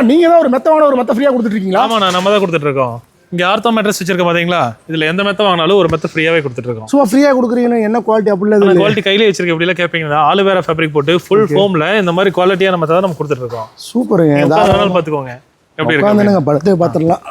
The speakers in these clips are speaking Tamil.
நீங்க தான் ஒரு மெத்த வாங்கினா ஒரு மெத்த ஃப்ரீயா கொடுத்துட்டு இருக்கீங்களா? ஆமா, நம்ம தான் கொடுத்துட்டு இருக்கோம். இங்க ஆர்த்தோ மேட்ரஸ் வச்சிருக்க பாத்தீங்களா, இதுல எந்த மெத்த வாங்கினாலும் ஒரு மெத்த ஃப்ரீயாவே கொடுத்துட்டு இருக்கோம். சும்மா ஃப்ரீயா கொடுக்குறீங்க, என்ன குவாலிட்டி அப்படி இல்ல? குவாலிட்டி கையிலே வச்சிருக்க அப்படிலாம் கேட்பீங்களா? ஆலுவேரா ஃபேப்ரிக் போட்டு ஃபுல் ஃபோம்ல இந்த மாதிரி குவாலிட்டியான மெத்த தான் நம்ம கொடுத்துட்டு இருக்கோம். சூப்பருங்க. தாராளமா பாத்துக்கோங்க. எப்படி இருக்கு? உட்கார்ந்துங்க படுத்து பாத்துறலாம்.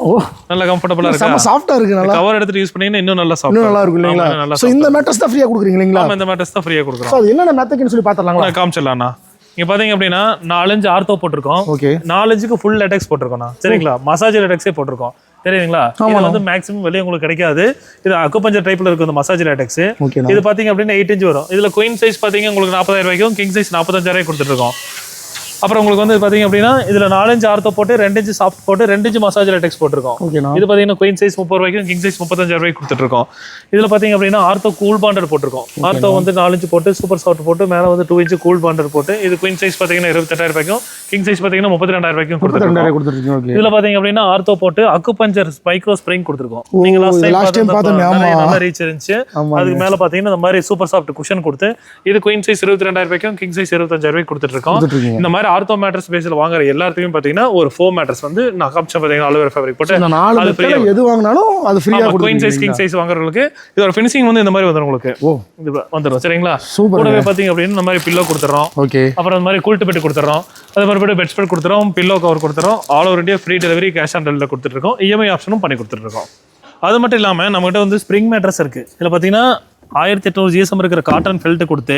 ஓ, நல்ல கம்ஃபர்ட்டபிளா இருக்கு. செம சாஃப்ட்டா இருக்கு. நல்லா கவர் எடுத்து யூஸ் பண்ணீங்கன்னா இன்னும் நல்லா சாஃப்ட். இன்னும் நல்லா இருக்கும் இல்லீங்களா? சோ இந்த மேட்ரஸ் தான் ஃப்ரீயா கொடுக்குறீங்க இல்லீங்களா? ஆமா, இந்த மேட்ரஸ் தான் ஃப்ரீயா கொடுக்குறோம். சோ அது என்னென்ன மெத்தக்குன்னு சொல்லி பாத்துறலாங்களா? நான் காமிச்சிடலாம்ண்ணா. இங்க பாத்தீங்க அப்படின்னா 4 ஆர்த்தோ போட்டிருக்கோம். ஓகே. 4 ஃபுல் லேட்டெக்ஸ் போட்டிருக்கோம். சரிங்களா? மசாஜ் லேட்டெக்ஸே போட்டிருக்கோம். தெரியுங்களா? இது வந்து மேக்ஸிமம் வெளியே உங்களுக்கு கிடைக்காது. இது அக்குபஞ்சர் டைப்ல இருக்கும் இந்த மசாஜ் லேட்டெக்ஸ். இது பாத்தீங்க அப்படின்னா 8 இன்ச் வரும். இதுல குயின் சைஸ் பாத்தீங்க உங்களுக்கு 40,000 ரூபாய்க்கும், கிங் சைஸ் 45,000 கொடுத்துட்டு இருக்கோம். அப்புறம் உங்களுக்கு வந்து பாத்தீங்க அப்படின்னா இதுல 4 இன்ச் ஆர்த்தோ போட்டு 2 இன்ச் சாஃப்ட் போட்டு 2 இன்ச் மசாஜ் லேட்டெக்ஸ் போட்டிருக்கோம். இது பாத்தீங்கன்னா குயின் சைஸ் 30 ரூபாய்க்கும், கிங் சைஸ் 35,000 ரூபாய்க்கு கொடுத்துட்டு இருக்கோம். இதுல பாத்தீங்க அப்படின்னா ஆர்த்தோ கூல் பாண்டர் போட்டிருக்கோம். ஆர்த்தோ வந்து 4 இன்ச் போட்டு சூப்பர் சாஃப்ட் போட்டு மேல வந்து 2 இன்ச் கூல் பாண்டர் போட்டு இது குயின் சைஸ் பாத்தீங்கன்னா 28,000 ரூபாய்க்கும், கிங் சைஸ் பாத்தீங்கன்னா 32,000 ரூபாய்க்கும் கொடுத்துருக்கோம். இதுல பாத்தீங்க அப்படின்னா ஆர்த்தோ போட்டு அக்குபஞ்சர் மைக்ரோ ஸ்ப்ரிங் கொடுத்துருக்கோம். நீங்க லாஸ்ட் டைம் நல்லா ரீச் இருந்துச்சு. அதுக்கு மேல பாத்தீங்கன்னா இந்த மாதிரி சூப்பர் சாஃப்ட் குஷன் கொடுத்து இது குயின் சைஸ் 22,000 ரூபாய்க்கும், கிங் சைஸ் 25,000 ரூபாய்க்கு கொடுத்துட்டு இருக்கோம். இந்த மாதிரி ஆர்த்தோ மேட்ரஸ் பேஸ்ல வாங்குற எல்லாத்துக்கும் பாத்தீங்கன்னா ஒரு 4 மேட்ரஸ் வந்து நான் காமிச்ச பாத்தீங்கன்னா ஆலுவேரா ஃபேப்ரிக் போட்டு அது ஃப்ரீயா எது வாங்குனாலும் அது ஃப்ரீயா கொடுக்குறீங்க. குயின் சைஸ், கிங் சைஸ் வாங்குறவங்களுக்கு இதோட ஃபினிஷிங் வந்து இந்த மாதிரி வந்துரும் உங்களுக்கு. இது வந்துரும். சரிங்களா? கூடவே பாத்தீங்க அப்படின்னா இந்த மாதிரி பில்லோ கொடுத்துறோம். ஓகே. அப்புறம் இந்த மாதிரி கூல்ட் பெட் கொடுத்துறோம். அதே மாதிரி பெட் ஸ்ப்ரெட் கொடுத்துறோம், பில்லோ கவர் கொடுத்துறோம். All over India free delivery, cash on delivery கொடுத்துட்டு இருக்கோம். இஎம்ஐ ஆப்ஷனும் பண்ணி கொடுத்துட்டு இருக்கோம். அது மட்டும் இல்லாம நம்ம கிட்ட வந்து ஸ்ப்ரிங் மேட்ரஸ் இருக்கு. இதுல பாத்தீங்கன்னா 1800 ஜிஎஸ்எம் இருக்கிற காட்டன் ஃபெல்ட் கொடுத்து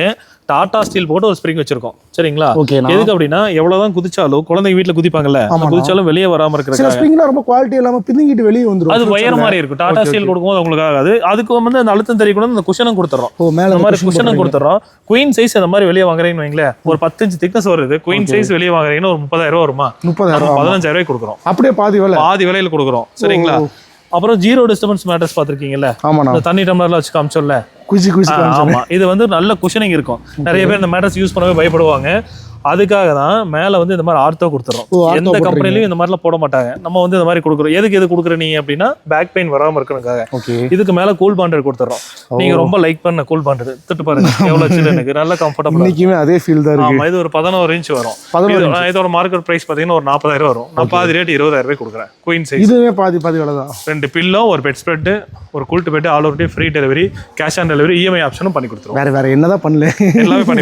டாடா ஸ்டீல் போட்டு ஒரு ஸ்ப்ரிங் வச்சிருக்கோம். சரிங்களா? எதுக்கு அப்படின்னா எவ்வளவுதான் குதிச்சாலும் குழந்தைங்க வீட்டுல குதிப்பாங்கல்ல, குதிச்சாலும் வெளியே வராம இருக்கிறது. ஸ்ப்ரிங்ல ரொம்ப குவாலிட்டி இல்லாம பின்னிக்கிட்டு வெளியே வந்துரும். அது வயர் மாதிரி இருக்கும். டாடா ஸ்டீல் கொடுக்கும்போது உங்களுக்கு ஆகாது. அதுக்கு வந்து அந்த அழுத்தம் தெரிய கூட அந்த குஷனும் கொடுத்துறோம். இந்த மாதிரி குஷனும் கொடுத்துறோம். குயின் சைஸ் அந்த மாதிரி வெளியே வாங்குறீங்கன்னு வைங்களேன், ஒரு 10 இன்ச் திக்னஸ் வருது. குயின் சைஸ் வெளியே வாங்குறீங்கன்னா ஒரு 30,000 ரூபாய் வருமா? 15,000 ரூபாய்க்கு கொடுக்குறோம். அப்படியே பாதி விலையில கொடுக்குறோம். சரிங்களா? அப்புறம் ஜீரோ டிஸ்டர்பன்ஸ் மேட்ரஸ் பாத்திருக்கீங்கல்ல, தண்ணி டம்ளர்ல வச்சு காமிச்சோம்ல, ஆமா, இது வந்து நல்ல குஷனிங் இருக்கும். நிறைய பேர் இந்த மேட்ரஸ் யூஸ் பண்ணவே பயப்படுவாங்க. அதுக்காக தான் மேல வந்து இந்த மாதிரி ஆர்த்தோ கொடுத்துறோம். எந்த கம்பெனிலயும் இந்த மாதிரிலாம் போட மாட்டாங்க. நம்ம வந்து இந்த மாதிரி கொடுக்குறோம். எதுக்கு எது கொடுக்குற நீங்க அப்படின்னா பேக் பெயின் வராம இருக்கணுக்காக. இதுக்கு மேல கூல் பாண்டர் கொடுத்துறோம். நீங்க ரொம்ப லைக் பண்ண கூல் பாண்டர் தொட்டு பாருங்க எவ்வளவு சில்லுன்னு நல்ல கம்ஃபர்டபுள். இன்னைக்குமே அதே ஃபீல் தான் இருக்கு. ஆமா, இது ஒரு 11 இன்ச் வரும். இதோட மார்க்கெட் பிரைஸ் பாத்தீங்கன்னா ஒரு 40,000 வரும். நான் பாதி ரேட் 20,000 ரூபாய் கொடுக்குறேன். குயின் சைஸ் இதுவே பாதி விலை தான். 2 பில்லோ, ஒரு பெட் ஸ்ப்ரெட், ஒரு quilt bed, all over free delivery, cash on delivery, EMI ஆப்ஷனும் பண்ணி கொடுத்துருவோம். வேற என்னதான் பண்ணல,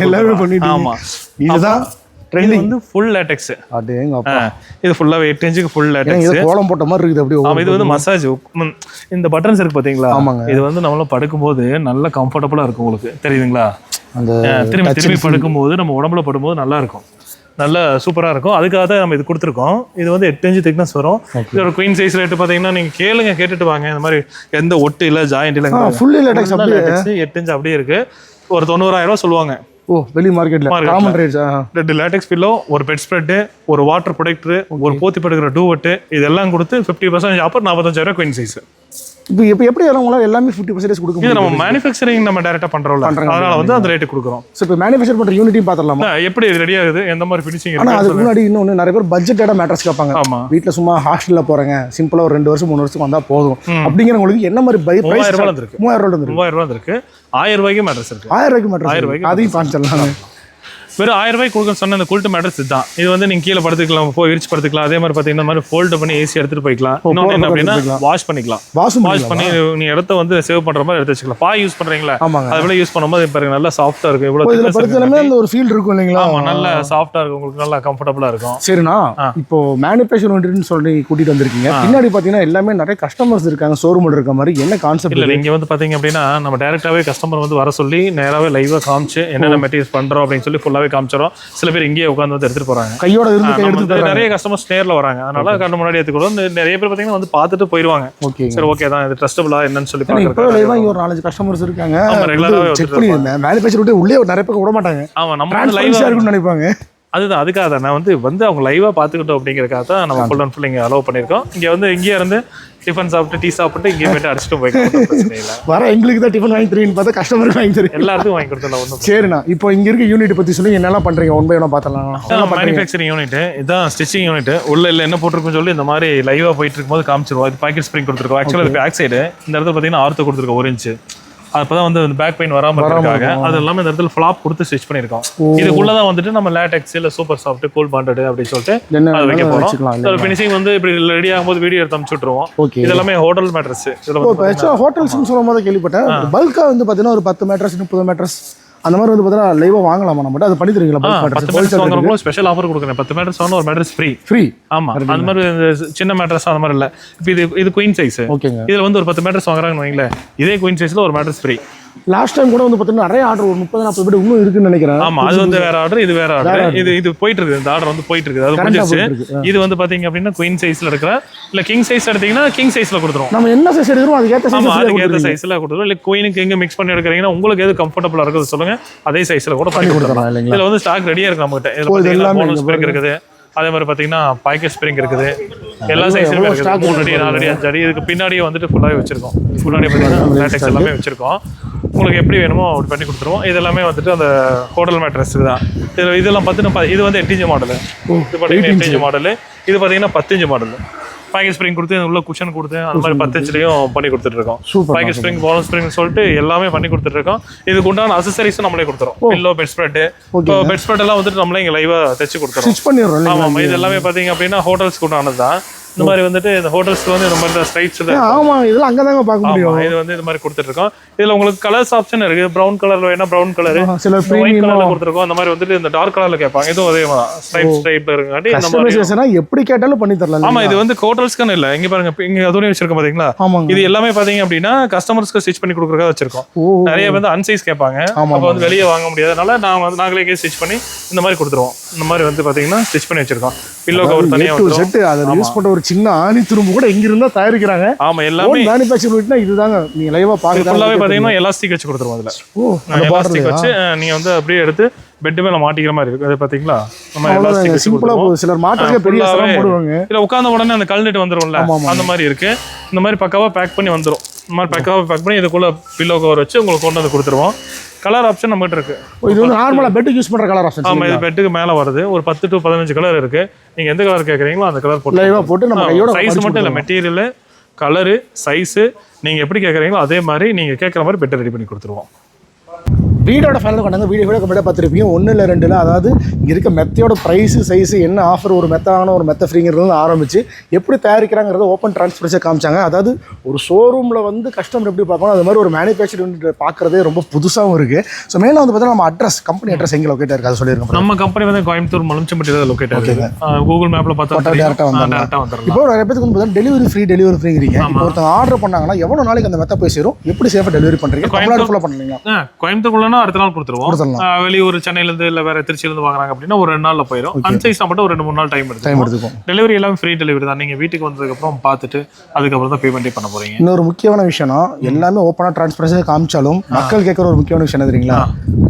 எல்லாமே பண்ணிட்டு. ஆமா, இதுதான் இது வந்து ஃபுல் லேட்டெக்ஸ். அடேங்கப்பா, இது ஃபுல்லாவே 8 இன்ச்சுக்கு ஃபுல் லேட்டெக்ஸ். இது கோலம் போட்ட மாதிரி இருக்குது அப்படியே. ஆமா, இது வந்து மசாஜ். இந்த பட்டன்ஸ் இருக்கு பாத்தீங்களா? இது வந்து நம்மள படுக்கும்போது நல்ல கம்ஃபர்ட்டபிளா இருக்கும் உங்களுக்கு. தெரியுதுங்களா? அந்த திரும்பி படுக்கும்போது நம்ம உடம்புல படும்போது நல்லா இருக்கும். நல்ல சூப்பரா இருக்கும். அதுக்காக தான் நம்ம இது கொடுத்துருக்கோம். இது வந்து 8 இன்ச் திக்னஸ் வரும். இதோட குயின் சைஸ் ரேட் பாத்தீங்கன்னா நீங்க கேட்டுட்டு வாங்க. இந்த மாதிரி எந்த ஒட்டு இல்ல, ஜாயிண்ட் இல்ல, ஃபுல் லேட்டெக்ஸ் 8 இன்ச் அப்படியே இருக்கு. ஒரு 90,000 ரூபாய் சொல்லுவாங்க. வெளி மார்க்கெட்ல காமன் ரேட்ஸ். 2 லேட்டெக்ஸ் பில்லோ, ஒரு பெட் ஸ்ப்ரெட், ஒரு வாட்டர் ப்ரொடெக்டர், ஒரு போத்தி படுக்கிற டூவெட், இதெல்லாம் கொடுத்து 50% ஆஃபர். 45,000 queen size. இப்போ எப்படி வரவங்களா எல்லாமே 50% கொடுக்க முடியும்? நம்ம மேனுஃபேக்சரிங் நம்ம டைரக்டா பண்றோம்ல, அதனால வந்து அந்த ரேட் கொடுக்குறோம். சோ இப்போ மேனுஃபேக்சர் பண்ற யூனிட்டையும் பாத்துறலாமா? எப்படி ரெடி ஆகுது, எந்த மாதிரி ஃபினிஷிங் இருக்கு? ஆனா அதுக்கு முன்னாடி இன்னொன்னு நிறைய பேர் பட்ஜெட்டோட மேட்ரஸ் கேட்பாங்க. வீட்ல சும்மா ஹாஸ்டல்ல போறேங்க, சிம்பிளா ஒரு 2 வருஷம் 3 வருஷம் வந்தா போதும் அப்படிங்கிறவங்களுக்கு என்ன மாதிரி பிரைஸ்? 3000 ரூபாய் இருக்கு. 3000 ரூபாய் இருக்கு. 1000 ரூபாய்க்கு மேட்ரஸ் இருக்கு. 1000 ரூபாய்க்கு மேட்ரஸ். அதையும் காமிச்சிடலாம். வெறும் 1000 ரூபாய்க்கு கொடுக்க சொன்ன அந்த கூல்ட் மேட்ரஸ் இதுதான். இது வந்து நீங்க கீழே படுத்துக்கலாம், போய் விரிச்சு படுத்துக்கலாம். அதே மாதிரி பாத்தீங்கன்னா இந்த மாதிரி ஃபோல்ட் பண்ணி ஏசி எடுத்துட்டு போய்க்கலாம். இன்னொன்று என்ன அப்படின்னா வாஷ் பண்ணிக்கலாம். வாஷ் பண்ணி நீ இடத்த வந்து சேவ் பண்ற மாதிரி எடுத்து வச்சுக்கலாம். பாய் யூஸ் பண்றீங்களா, அதுல யூஸ் பண்ணும்போது பாருங்க நல்லா சாஃப்டா இருக்கும். இவ்வளவு ஒரு ஃபீல் இருக்கும் இல்லைங்களா? ஆமா, நல்லா சாஃப்டா இருக்கும். உங்களுக்கு நல்லா கம்ஃபர்டபுளா இருக்கும். சரிண்ணா, இப்போ மேனுஃபேக்சர் யூனிட்னு சொல்லி கூட்டிட்டு வந்திருக்கீங்க. பின்னாடி பாத்தீங்கன்னா எல்லாமே நிறைய கஸ்டமர்ஸ் இருக்காங்க, ஷோரூம் இருக்க மாதிரி. என்ன கான்செப்ட்? இல்ல, இங்க வந்து பாத்தீங்க அப்படின்னா நம்ம டைரக்டாவே கஸ்டமர் வந்து வர சொல்லி நேராவே லைவா காமிச்சு என்னென்ன மெட்டீரியல்ஸ் பண்றோம் அப்படின்னு சொல்லி ஃபுல்லாவே காமிச்சிடும். சில பேர் இங்கேயே உட்காந்து வந்து எடுத்துட்டு போறாங்க. கையோட இருந்து நிறைய கஸ்டமர்ஸ் நேர்ல வராங்க. அதனால கண்ணு முன்னாடி எடுத்துக்கிறோம். நிறைய பேர் பாத்தீங்கன்னா வந்து பார்த்துட்டு போயிடுவாங்க. சரி, ஓகே தான், இது ட்ரஸ்டபிளா என்னன்னு சொல்லி பாக்குறாங்க. இப்போ லைவா இங்க ஒரு 4 கஸ்டமர்ஸ் இருக்காங்க. ரெகுலராவே செக் பண்ணி மேனுஃபேக்சர் விட்டு உள்ளே நிறைய பேர் விட மாட்டாங்க. ஆமா, நம்ம லைவா இருக்குன்னு நினைப்பாங்க. அதுதான், அதுக்காக தான் நான் வந்து அவங்க லைவா பாத்துக்கிட்டோம் அப்படிங்கறதுக்காக தான் நம்ம ஃபுல் அண்ட் ஃபுல் இங்க அலோவ் பண்ணிருக்கோம். இங்கே இருந்து டிஃபன் சாப்பிட்டு டீ சாப்பிட்டு இங்கே போயிட்டு அடிச்சுட்டு போய்க்கலாம். வர எங்களுக்கு தான் டிஃபன் வாங்கி தருவீங்கன்னு பார்த்தா கஸ்டமருக்கு வாங்கி தருவீங்க. எல்லாருக்கும் வாங்கி கொடுத்துடலாம். ஒன்றும் சரிண்ணா. இப்போ இங்க இருக்க யூனிட் பத்தி சொல்லி என்னெல்லாம் பண்றீங்க? ஒன் பை ஒன்னா பார்த்தலாம். மேனுஃபேக்சரிங் யூனிட் இதான், ஸ்டிச்சிங் யூனிட். உள்ள இல்லை என்ன போட்டிருக்குன்னு சொல்லி இந்த மாதிரி லைவா போயிட்டு இருக்கும்போது காமிச்சிருவோம். இது பாக்கெட் ஸ்ப்ரிங் கொடுத்துருக்கோம். ஆக்சுவலாக இது பேக் சைடு. இந்த இடத்துல பார்த்தீங்கன்னா ஆர்த்தோ கொடுத்துருக்கோம் 1 இன்ச். அப்பதான் வந்து பேக் பெயின் வராம இருக்காங்க. அது எல்லாமே இந்த இடத்துல ஃபிளாப் கொடுத்து ஸ்டிச் பண்ணிருக்கோம். இதுக்குள்ளதான் வந்துட்டு நம்ம லேட்டெக்ஸ் இல்ல சூப்பர் சாஃப்ட் கூல் பாண்டட் அப்படின்னு சொல்லிட்டு அதை வைக்க போறோம். ஃபினிஷிங் வந்து இப்படி ரெடி ஆகும்போது வீடியோ எடுத்து அனுப்பிச்சுட்டுருவோம். இது எல்லாமே ஹோட்டல் மேட்ரஸ். ஹோட்டல்ஸ்னு சொல்லும் போது கேள்விப்பட்டேன், பல்கா வந்து பாத்தீங்கன்னா ஒரு 10 மேட்ரஸ் 30 மேட்ரஸ் அந்த மாதிரி வந்து பார்த்தீங்கன்னா லைவா வாங்கலாமா நம்ம? அது பண்ணி தருவீங்களா? 10 மேட்ரஸ் வாங்குறவங்களும் ஸ்பெஷல் ஆஃபர் கொடுக்குறேன். 10 மேட்ரஸ் வாங்கினா ஒரு மேட்ரஸ் ஃப்ரீ. ஆமா, அந்த மாதிரி சின்ன மேட்ரஸ் அந்த மாதிரி இல்ல. இப்போ இது குயின் சைஸ். ஓகேங்க. இதுல வந்து ஒரு 10 மேட்ரஸ் வாங்குறாங்கன்னு வைங்களேன், இதே குயின் சைஸ்ல ஒரு மேட்ரஸ் ஃப்ரீ. லாஸ்ட் டைம் கூட வந்து பார்த்தீங்கன்னா நிறைய ஆர்டர் ஒரு 30-40 பேர் இன்னும் இருக்குன்னு நினைக்கிறேன். ஆமா, அது வந்து வேற ஆர்டர், இது வேற ஆர்டர். இது போயிட்டு இருக்கு, இந்த ஆர்டர் வந்து போயிட்டு இருக்கு. அது முடிஞ்சிருச்சு. இது வந்து பாத்தீங்க அப்படின்னா குயின் சைஸ்ல இருக்கிற, இல்ல கிங் சைஸ் எடுத்தீங்கன்னா கிங் சைஸ்ல கொடுத்துரும். நம்ம என்ன சைஸ் எடுக்கிறோம் அதுக்கேற்ற சைஸ். ஆமா, அதுக்கேற்ற சைஸ்ல கொடுத்துரும். இல்ல குயினுக்கு எங்க மிக்ஸ் பண்ணி எடுக்கிறீங்கன்னா உங்களுக்கு எது கம்ஃபர்டபுளா இருக்குது சொல்லுங்க, அதே சைஸ்ல கூட பண்ணி கொடுத்துறோம். இதுல வந்து ஸ்டாக் ரெடியா இருக்கு நம்ம கிட்ட. இதுல போனஸ் ஸ்ப்ரிங் இருக்குது, அதே மாதிரி பாத்தீங்கன்னா பாக்கெட் ஸ்ப்ரிங் இருக்குது, எல்லா சைஸ்லயுமே இருக்குது. 3 அடி 4 அடி 5 அடி. இதுக்கு பின்னாடியே வந்துட்டு ஃபுல்லாவே வச்சிருக்கோம். முன்னாடி பாத்தீங்கன்னா லேட்டெக்ஸ் எல்லாமே வச்சிருக்கோம். உங்களுக்கு எப்படி வேணுமோ அப்படி பண்ணி கொடுத்துருவோம். இது எல்லாமே வந்துட்டு அந்த ஹோட்டல் மேட்ரஸ் தான். இதெல்லாம் பார்த்தீங்கன்னா இது வந்து 8 இன்ச் மாடல். இது பார்த்தீங்கன்னா 8 இன்ச் மாடல். இது பார்த்தீங்கன்னா 10 இன்ச் மாடல். பாக்கெட் ஸ்ப்ரிங் கொடுத்து உள்ள குஷன் கொடுத்து அந்த மாதிரி 10 இன்ச்லயும் பண்ணி கொடுத்துட்டு இருக்கோம். பாக்கெட் ஸ்ப்ரிங் பால் ஸ்ப்ரிங் சொல்லிட்டு எல்லாமே பண்ணி கொடுத்துட்டு இருக்கோம். இதுக்கு உண்டான அக்சசரிஸும் நம்மளே கொடுத்துறோம். Pillow, bed spread. Bed spread எல்லாம் வந்துட்டு நம்மளே இங்க லைவா தைச்சு கொடுத்துறோம். ஆமா, இது எல்லாமே பாத்தீங்க அப்படின்னா ஹோட்டல்ஸ்க்கு உண்டானது தான். இந்த மாதிரி வந்துட்டு இந்த ஹோட்டல்ஸ்க்கு வந்து இந்த மாதிரி ஸ்ட்ரைட்ஸ். ஆமா, இதெல்லாம் அங்கதாங்க பார்க்க முடியும். இது வந்து இந்த மாதிரி கொடுத்துட்டு இருக்கோம். இதுல உங்களுக்கு கலர்ஸ் ஆப்ஷன் இருக்கு. பிரவுன் கலர்ல வேணா பிரவுன் கலர், சில ஒயிட் கலர்ல கொடுத்துருக்கோம். அந்த மாதிரி வந்துட்டு இந்த டார்க் கலர்ல கேட்பாங்க. இதுவும் அதே மாதிரி ஸ்ட்ரைப்ல இருக்காட்டி இந்த மாதிரி எப்படி கேட்டாலும் பண்ணி தரலாம். ஆமா, இது வந்து ஹோட்டல்ஸ்க்கு இல்ல. இங்க பாருங்க, இங்க அதுவும் வச்சிருக்கோம் பாத்தீங்களா? இது எல்லாமே பாத்தீங்க அப்படின்னா கஸ்டமர்ஸ்க்கு ஸ்டிச் பண்ணி கொடுக்கறதா வச்சிருக்கோம். நிறைய வந்து அன்சைஸ் கேட்பாங்க. அப்ப வந்து வெளியே வாங்க முடியாதனால நாங்களே ஸ்டிச் பண்ணி இந்த மாதிரி கொடுத்துருவோம். இந்த மாதிரி வந்து பாத்தீங்கன்னா ஸ்டிச் பண்ணி வச்சிருக்கோம். பில்லோ கவர் தனியா வந்துரும். அதை யூஸ் பண்ற ஒரு சின்ன ஆணி துரும்பு கூட எங்க இருந்தா தயாரிக்கிறாங்க. ஆமா, எல்லாமே மேனுஃபேக்சர் பண்ணிட்டா இதுதாங்க. நீங்க லைவா பாக்குறது ஃபுல்லாவே பாத்தீங்கன்னா எலாஸ்டிக் வச்சு கொடுத்துருவோம். அதுல எலாஸ்டிக் வச்சு நீங்க வந்து அப்படியே எடுத்து பெட் மேல மாட்டிக்கிற மாதிரி இருக்கு. அது பாத்தீங்களா, நம்ம எலாஸ்டிக் சிம்பிளா போகுது. சிலர் மாட்டறதுக்கு பெரிய சரம் போடுவாங்க. இல்ல உட்கார்ந்த உடனே அந்த கல்நெட் வந்துரும்ல, அந்த மாதிரி இருக்கு. இந்த மாதிரி பக்காவா பேக் பண்ணி வந்துரும். இந்த மாதிரி பக்காவா பேக் பண்ணி இதுக்குள்ள பில்லோ கவர் வச்சு உங்களுக்கு கொண்டு வந்து கொடுத்துருவோம். கலர் ஆப்ஷன் நம்ம கிட்ட இருக்கு. இது வந்து நார்மலா பெட்டுக்கு யூஸ் பண்ற கலர் ஆப்ஷன். ஆமா, இது பெட்டுக்கு மேல வருது. ஒரு 10 to 15 கலர் இருக்கு. நீங்க எந்த கலர் கேக்குறீங்களோ அந்த கலர் போட்டு லைவா போட்டு நம்ம கையோட சைஸ் மட்டும் இல்ல, மெட்டீரியல், கலரு, சைஸ் நீங்க எப்படி கேக்குறீங்களோ அதே மாதிரி நீங்க கேக்குற மாதிரி பெட் ரெடி பண்ணி கொடுத்துருவோம். வீடோட ஃபைனல் கொண்டாங்க. வீடியோ கம்ப்ளீட்டாக பார்த்துருப்பீங்க. 1 இல்லை 2 இல்லை, அதாவது இங்கே இருக்க மெத்தையோட ப்ரைஸு சைஸு என்ன ஆஃபர், ஒரு மெத்தை வாங்கினா ஒரு மெத்தை ஃப்ரீங்கிறது ஆரம்பிச்சு எப்படி தயாரிக்கிறாங்கிறத ஓப்பன் டிரான்ஸ்பரன்ஸாக காமிச்சாங்க. அதாவது ஒரு ஷோரூமில் வந்து கஸ்டமர் எப்படி பார்க்கணும், அது மாதிரி ஒரு மேனுஃபேக்சர் யூனிட் பார்க்குறதே ரொம்ப புதுசாகவும் இருக்குது. ஸோ மெயினாக வந்து பார்த்தீங்கன்னா நம்ம அட்ரஸ், கம்பெனி அட்ரஸ் எங்கே லொக்கேட் இருக்குது அதை சொல்லியிருக்கோம். நம்ம கம்பெனி வந்து கோயம்புத்தூர் மலம்ச்சம்பட்டியில் லொக்கேட் இருக்குது. கூகுள் மேப்பில் பார்த்தா டேரெக்டாக வந்துடலாம். இப்போ நிறைய பேருக்கு வந்து பார்த்தீங்கன்னா டெலிவரி ஃப்ரீங்கிறீங்க. இப்போ ஒருத்தங்க ஆர்டர் பண்ணாங்கன்னா எவ்வளோ நாளைக்கு அந்த மெத்தை போய் சேரும், எப்படி சேஃபாக டெலிவரி பண்ணுறீங்க? தமிழ்நாடு ஃபுல்லாக பண்ணுறீங்களா? கோயம்புத்தூர்லன்னா அடுத்த நாள் கொடுத்துருவோம். வெளியூர் சென்னையில இருந்து இல்ல வேற திருச்சியில இருந்து வாங்குறாங்க அப்படின்னா ஒரு 2 நாள்ல போயிடும். அன்சைஸ் மட்டும் ஒரு 2-3 நாள் டைம் எடுத்துக்கும். டெலிவரி எல்லாம் ஃப்ரீ டெலிவரி தான். நீங்க வீட்டுக்கு வந்ததுக்கு அப்புறம் பார்த்துட்டு அதுக்கப்புறம் தான் பேமெண்ட் பண்ண போறீங்க. இன்னொரு முக்கியமான விஷயம்னா எல்லாமே ஓப்பனா டிரான்ஸ்பரன்ஸா காமிச்சாலும் மக்கள் கேட்கற ஒரு முக்கியமான விஷயம் என்ன தெரியுங்களா?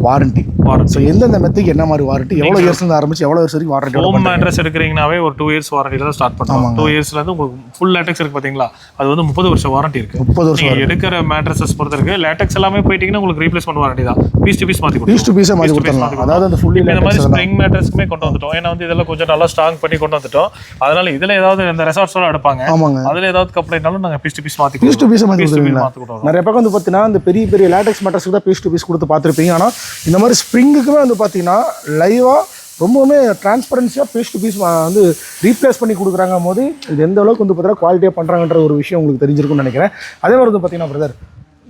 வாரண்டி. ஸோ எந்தெந்த மெத்துக்கு என்ன மாதிரி வாரண்டி, எவ்வளவு இயர்ஸ்ல இருந்து ஆரம்பிச்சு எவ்வளவு இயர்ஸ் வரைக்கும் வாரண்டி? ஹோம் மேட்ரஸ் எடுக்கிறீங்கனாவே ஒரு 2 இயர்ஸ் வாரண்டில தான் ஸ்டார்ட் பண்ணுவோம். 2 இயர்ஸ்ல இருந்து உங்களுக்கு ஃபுல் லேட்டெக்ஸ் இருக்கு பாத்தீங்களா, அது வந்து 30 வருஷம் வாரண்டி இருக்கு. 30 வருஷம் எடுக்கிற மேட்ரஸஸ் பொறுத்து இருக்கு. லேட்டெக்ஸ் எல்லாமே போயிட்டீங்கன்னா உங்களுக்கு ரீப்ளேஸ்மென்ட் வாரண்டி தான். பீஸ் டு பீஸ் மாத்தி கொடுத்துருவோம். அதாவது அந்த ஃபுல்லி இந்த மாதிரி ஸ்ப்ரிங் மேட்ரஸ்க்குமே கொண்டு வந்துட்டோம். ஏன்னா வந்து இதெல்லாம் கொஞ்சம் நல்லா ஸ்ட்ராங் பண்ணி கொண்டு வந்துட்டோம். அதனால இதுல ஏதாவது இந்த ரெசார்ட்ஸ்லாம் எடுப்பாங்க, அதுல ஏதாவது கம்ப்ளைண்ட்னாலும் நாங்க பீஸ் டு பீஸ் மாத்தி கொடுத்துருவோம். நிறைய பக்கம் வந்து பாத்தீங்கன்னா இந்த பெரிய பெரிய லேட்டெக்ஸ் மேட்ரஸ்க்கு தான் பீஸ் டு பீஸ் கொடுத்து பார்த்துருப்பீங்க. ஆனா இந்த மாதிரி ஸ்ப்ரிங்குக்குமே வந்து பாத்தீங்கன்னா லைவா ரொம்பவுமே டிரான்ஸ்பரன்சியாக பீஸ் டு பீஸ் வந்து ரீப்ளேஸ் பண்ணி கொடுக்குறாங்க போது இது எந்த அளவுக்கு வந்து பார்த்தீங்கன்னா குவாலிட்டியாக பண்ணுறாங்கன்ற ஒரு விஷயம் உங்களுக்கு தெரிஞ்சிருக்கும்னு நினைக்கிறேன். அதே மாதிரி வந்து பார்த்தீங்கன்னா பிரதர்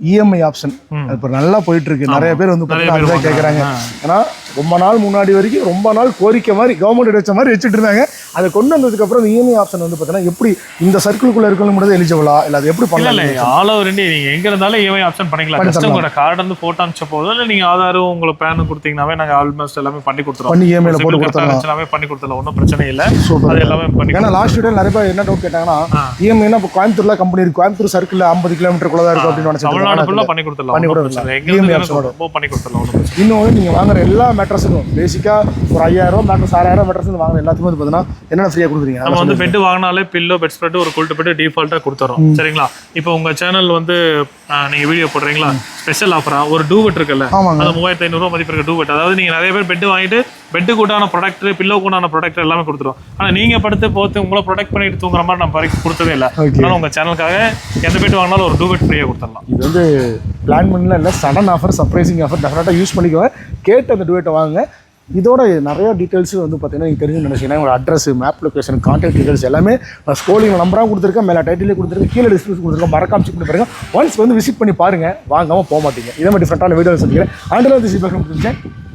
இஎம்ஐ ஆப்ஷன் இப்போ நல்லா போயிட்டு இருக்கு. நிறைய பேர் வந்து பார்த்தீங்கன்னா கேட்குறாங்க. ஏன்னா ரொம்ப நாள் முன்னாடி வரைக்கும் ரொம்ப நாள் கோரிக்கை மாதிரி கவர்மெண்ட் வச்ச மாதிரி வச்சுட்டு இருந்தாங்க. அதை கொண்டு வந்ததுக்கு அப்புறம் இஎம்ஐ ஆப்ஷன் வந்து பார்த்தீங்கன்னா எப்படி இந்த சர்க்கிள்குள்ள இருக்கணும் மட்டும் எலிஜிபிளா இல்லை அது எப்படி பண்ணலாம்? ஆல் ஓவர் இந்தியா நீங்க எங்க இருந்தாலும் இஎம்ஐ ஆப்ஷன் பண்ணிக்கலாம். கஸ்டமரோட கார்டு வந்து போட்டோ அனுப்பிச்ச போதும் இல்லை நீங்க ஆதாரம் உங்களுக்கு பேன் கொடுத்தீங்கன்னாவே நாங்கள் ஆல்மோஸ்ட் எல்லாமே பண்ணி கொடுத்துருவோம். பண்ணி இஎம்ஐல போட்டு கொடுத்துருவோம். எல்லாமே பண்ணி கொடுத்துடலாம், ஒன்றும் பிரச்சனை இல்லை. அது எல்லாமே பண்ணி. ஏன்னா லாஸ்ட் வீடியோ நிறைய பேர் என்ன டவுட் கேட்டாங்கன்னா இஎம்ஐனா இப்போ கோயம்புத்தூர்ல கம்பெனி இருக்கு, கோயம்புத்தூர் சர்க்கிள் 50 கிலோமீட்டருக்குள்ள தான் இருக்கும் அப்படின்னு நினைச்சு தமிழ்நாடு ஃபுல்லா பண்ணி கொடுத்துடலாம். இன்னொன்று நீங்க வாங்குற எல்லா மேட்ரஸுக்கும் பேசிக்கா ஒரு 5000 மேட்ரஸ் 6000 மேட்ரஸ் வாங்குற எல்லாத்துக்கும் வந்து பார்த்தீங்கன்னா என்னென்ன ஃப்ரீயா கொடுக்குறீங்க? நம்ம வந்து பெட் வாங்கினாலே பில்லோ, பெட் ஸ்ப்ரெட், ஒரு குல்ட் பெட் டிஃபால்ட்டா கொடுத்துறோம். சரிங்களா? இப்போ உங்க சேனல் வந்து நீங்க வீடியோ போடுறீங்களா, ஸ்பெஷல் ஆஃபரா ஒரு டூவெட் இருக்குல்ல, அது 3500 ரூபாய் மதிப்பு இருக்க டூவெட். அதாவது நீங்க நிறைய பேர் பெட் வாங்கிட்டு பெட்டுக்கு உண்டான ப்ராடக்ட், பில்லோக்கு உண்டான ப்ராடக்ட் எல்லாமே கொடுத்துரும். ஆனா நீங்க படுத்து போத்து உங்களை ப்ரொடெக்ட் பண்ணிட்டு தூங்குற மாதிரி நம்ம பரிசு கொடுத்ததே இல்லை. அதனால உங்க சேனலுக்காக எந்த பெட் வாங்கினாலும் ஒரு டூவெட் ஃப்ரீயா கொடுத்துடலாம். இது வந்து பிளான் பண்ணலாம் இல்லை, சடன் ஆஃபர், சர்ப்ரைசிங் ஆஃபர், டெஃபினட்டாக யூஸ் பண்ணிக்கோங்க. கேட்டு அந்த டுவேட்டை வாங்க. இதோட நிறைய டீட்டெயில்ஸ் வந்து பார்த்தீங்கன்னா நீங்கள் தெரிஞ்சு நினச்சிங்கன்னா உங்களோட address, map location, contact details எல்லாமே ஸ்க்ரோலிங் நம்பராக கொடுத்துருக்கேன், மேலே டைட்டிலே கொடுத்துருக்கேன், கீழே டிஸ்கிரிப்ஷன் கொடுத்துருக்கேன். மறக்காம செக் பண்ணி பாருங்க. ஒன்ஸ் வந்து விசிட் பண்ணி பாருங்கள், வாங்காமல் போக மாட்டீங்க. இதே மாதிரி டிஃப்ரெண்ட்டான வீடியோஸ் சந்திக்கிறேன். And this is back from